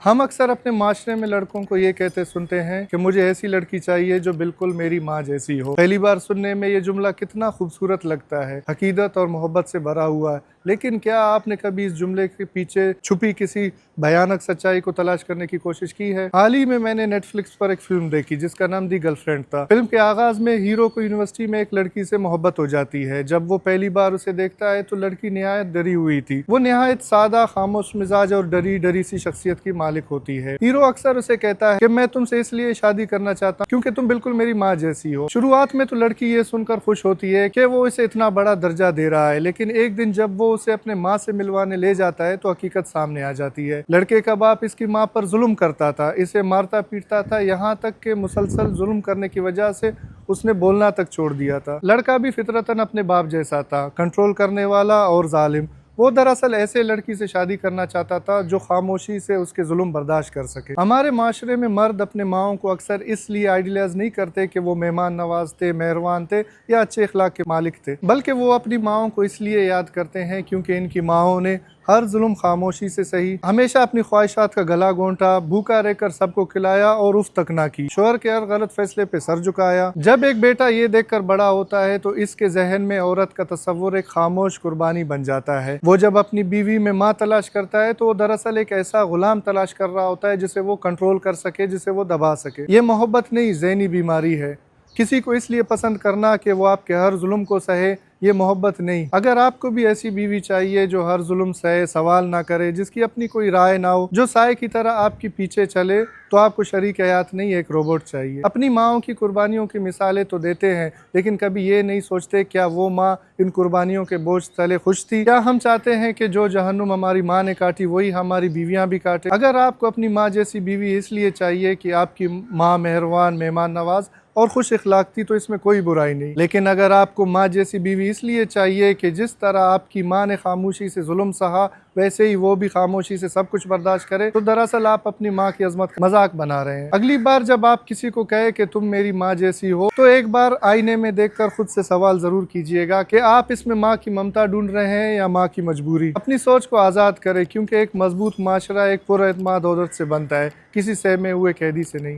हम अक्सर अपने माशरे में लड़कों को ये कहते सुनते हैं कि मुझे ऐसी लड़की चाहिए जो बिल्कुल मेरी माँ जैसी हो। पहली बार सुनने में ये जुमला कितना खूबसूरत लगता है, हकीकत और मोहब्बत से भरा हुआ है। लेकिन क्या आपने कभी इस जुमले के पीछे छुपी किसी भयानक सच्चाई को तलाश करने की कोशिश की है? हाल ही में मैंने नेटफ्लिक्स पर एक फिल्म देखी जिसका नाम दी गर्लफ्रेंड था। फिल्म के आगाज में हीरो को यूनिवर्सिटी में एक लड़की से मोहब्बत हो जाती है। जब वो पहली बार उसे देखता है तो लड़की निहायत डरी हुई थी। वो निहायत सादा, खामोश मिजाज और डरी डरी सी शख्सियत की मालिक होती है। हीरो अक्सर उसे कहता है कि मैं तुमसे इसलिए शादी करना चाहता हूँ क्योंकि तुम बिल्कुल मेरी माँ जैसी हो। शुरुआत में तो लड़की ये सुनकर खुश होती है कि वो इसे इतना बड़ा दर्जा दे रहा है, लेकिन एक दिन जब वो उसे अपने माँ से मिलवाने ले जाता है तो हकीकत सामने आ जाती है। लड़के का बाप इसकी माँ पर जुल्म करता था, इसे मारता पीटता था, यहाँ तक कि मुसलसल जुल्म करने की वजह से उसने बोलना तक छोड़ दिया था। लड़का भी फितरतन अपने बाप जैसा था, कंट्रोल करने वाला और जालिम। वो दरअसल ऐसे लड़की से शादी करना चाहता था जो खामोशी से उसके जुल्म बर्दाश्त कर सके। हमारे माशरे में मर्द अपने माओं को अक्सर इसलिए आइडियलाइज नहीं करते कि वो मेहमान नवाज थे, मेहरबान थे या अच्छे अखलाक के मालिक थे, बल्कि वो अपनी माओं को इसलिए याद करते हैं क्योंकि इनकी माओं ने हर जुल्म खामोशी से सही, हमेशा अपनी ख्वाहिशात का गला घोंटा, भूखा रहकर सबको खिलाया और उफ तक ना की, शोहर के हर गलत फैसले पे सर झुकाया। जब एक बेटा ये देखकर बड़ा होता है तो इसके जहन में औरत का तस्वुर एक खामोश कुर्बानी बन जाता है। वो जब अपनी बीवी में माँ तलाश करता है तो वो दरअसल एक ऐसा गुलाम तलाश कर रहा होता है जिसे वो कंट्रोल कर सके, जिसे वो दबा सके। ये मोहब्बत नहीं, ज़हनी बीमारी है। किसी को इसलिए पसंद करना कि वो आपके हर जुल्म को सहे, ये मोहब्बत नहीं। अगर आपको भी ऐसी बीवी चाहिए जो हर जुल्म सहे, सवाल ना करे, जिसकी अपनी कोई राय ना हो, जो साए की तरह आपके पीछे चले, तो आपको शरीक हयात नहीं, एक रोबोट चाहिए। अपनी माओं की कुर्बानियों की मिसालें तो देते हैं, लेकिन कभी ये नहीं सोचते क्या वो माँ इन कुर्बानियों के बोझ तले खुश थी? क्या हम चाहते हैं कि जो जहन्नुम हमारी माँ ने काटी वही हमारी बीवियाँ भी काटे? अगर आपको अपनी माँ जैसी बीवी इसलिए चाहिए कि आपकी माँ मेहरबान, मेहमान नवाज और खुश इखलाक थी तो इसमें कोई बुराई नहीं। लेकिन अगर आपको माँ जैसी बीवी इसलिए चाहिए कि जिस तरह आपकी माँ ने खामोशी से जुल्म सहा वैसे ही वो भी खामोशी से सब कुछ बर्दाश्त करे, तो दरअसल आप अपनी माँ की अजमत का मजाक बना रहे हैं। अगली बार जब आप किसी को कहे कि तुम मेरी माँ जैसी हो तो एक बार आईने में देखकर खुद से सवाल जरूर कीजिएगा कि आप इसमें माँ की ममता ढूंढ रहे हैं या माँ की मजबूरी। अपनी सोच को आज़ाद करें, क्योंकि एक मजबूत माशरा एक पुरएतमाद औरत से बनता है, किसी सहमे हुए कैदी से नहीं।